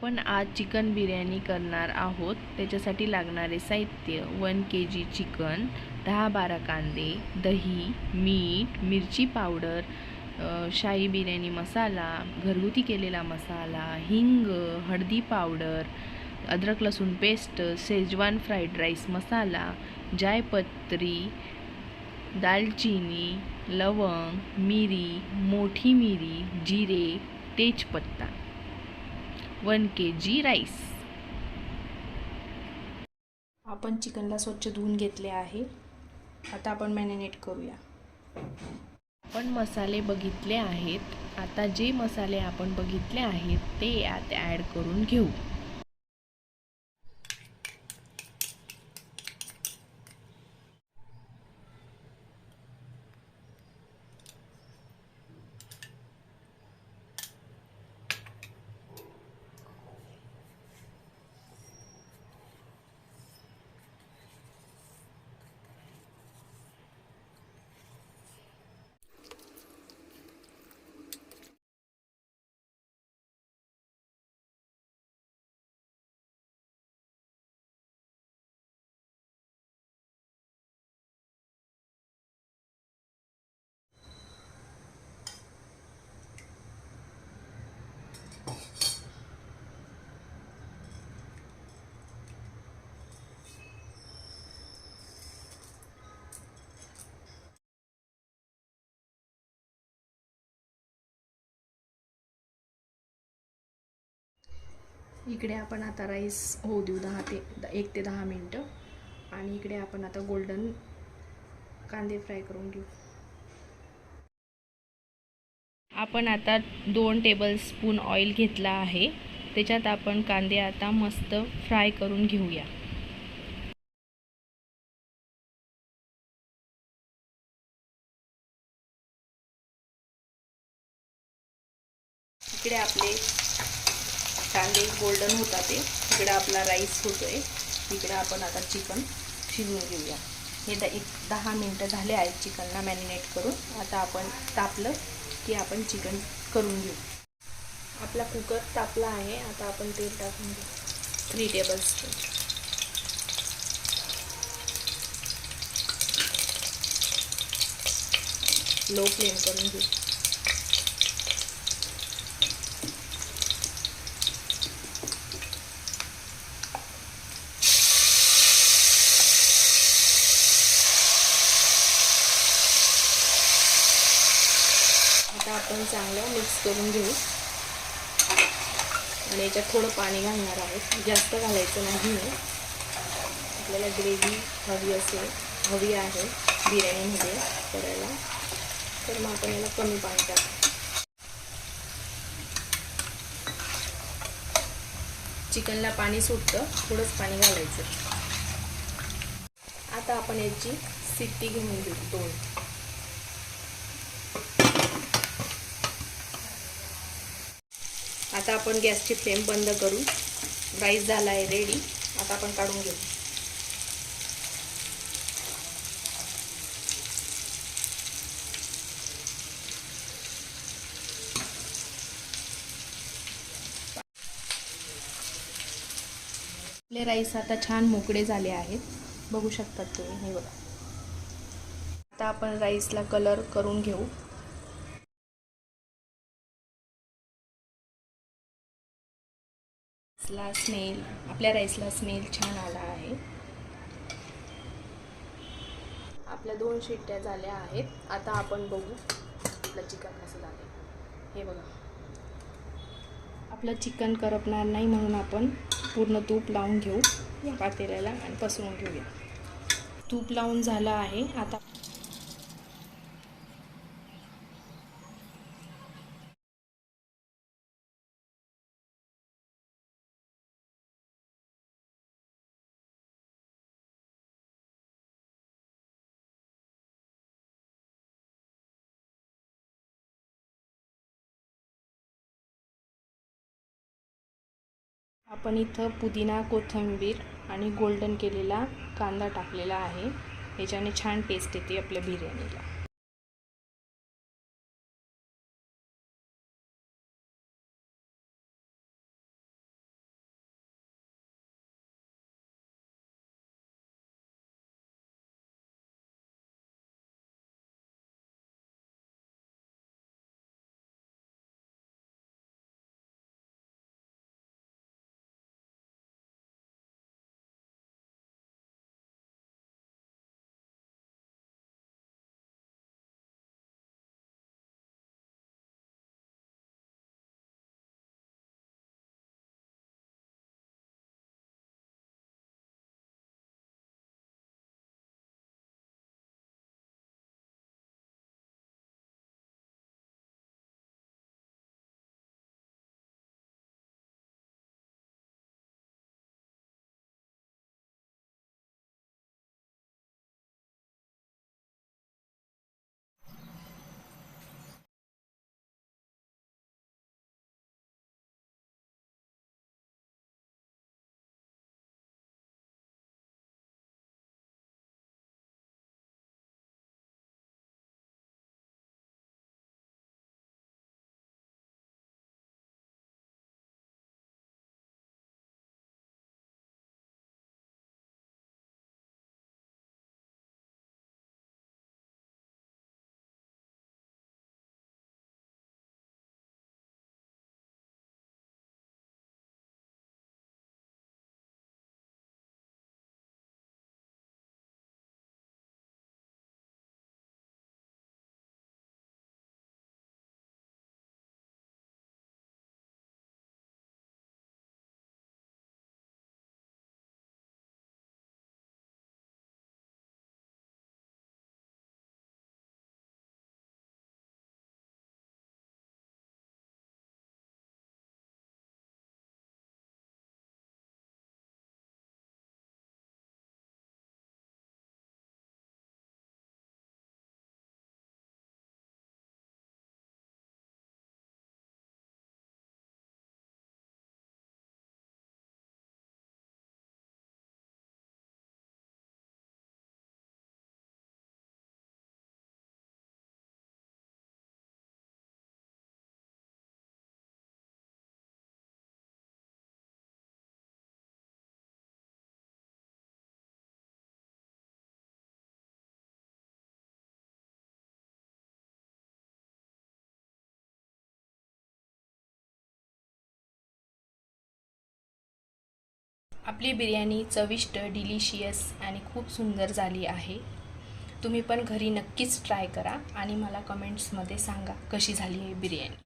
पण आज चिकन बिर्याणी करणार आहोत. त्याच्यासाठी लागणारे साहित्य: 1 kg चिकन, 10-12 कांदे, दही, मीठ, मिरची पावडर, शाही बिर्याणी मसाला, घरगुती केलेला मसाला, हिंग, हळदी पावडर, अद्रक लसूण पेस्ट, शेजवान फ्राईड राईस मसाला, जायपत्री, दालचिनी, लवंग, मिरी, मोठी मिरी, जिरे, तेजपत्ता. 1 kg राईस. आपण चिकनला स्वच्छ धुवून घेतले आहे. आता आपण मॅरिनेट करूया. आपण मसाले बघितले आहेत. आता जे मसाले आपण बघितले आहेत ते यात ॲड करून घेऊ. इकडे आपण आता राईस होऊ देऊ 1 ते 10 मिनटं. आणि इकडे आपण आता गोल्डन कांदे फ्राय करून घेऊ. आपण आता 2 टेबलस्पून ऑइल घेतला आहे. त्याच्यात आपण कांदे आता मस्त फ्राय करून घेऊया. इकडे आपले कांदे गोल्डन होतात ते. इकडे आपला राईस होतोय. इकडे आपण आता चिकन शिजवून घेऊया. हे 10 मिनटं झाले आहेत चिकनला मॅरिनेट करून. आता आपण तापलं की आपण चिकन करून घेऊ. आपला कुकर तापला आहे. आता आपण तेल टाकून घेऊ 3 टेबलस्पून. लो फ्लेम करून घेऊ. आता आपण चांगलं मिक्स करून घेऊ. आणि याच्यात थोडं पाणी घालणार आहोत. जास्त घालायचं नाही आहे. आपल्याला ग्रेव्ही हवी आहे बिर्याणीमध्ये करायला, तर मग आपण याला कमी पाणी टाकू. चिकनला पाणी सुटतं, थोडंच पाणी घालायचं. आता आपण याची शिट्टी घेऊन घेऊ 2. आता आपण गॅसची फ्लेम बंद करू. राईस झाला आहे रेडी. आता आपण काढून घेऊ. आपले राईस आता छान मोकळे झाले आहेत. बघू शकतात तुम्ही. हे बघा. आता आपण राईसला कलर करून घेऊ. आपल्या राईसला स्मेल छान आला आहे. आपल्या 2 शिट्ट्या झाल्या आहेत. आता आपण बघू आपलं चिकन कसं झालं. हे बघा. आपलं चिकन करपणार नाही म्हणून आपण पूर्ण तूप लावून घेऊ पातेल्याला आणि पसरवून घेऊया. तूप लावून झालं आहे. आता आपण इथं पुदिना, कोथिंबीर आणि गोल्डन केलेला कांदा टाकलेला आहे. याच्याने छान टेस्ट येते आपल्या बिर्याणीला. आपली बिर्याणी चविष्ट, डिलिशियस आणि खूप सुंदर झाली आहे. तुम्ही पण घरी नक्कीच ट्राय करा आणि मला कमेंट्समध्ये सांगा कशी झाली आहे बिर्याणी.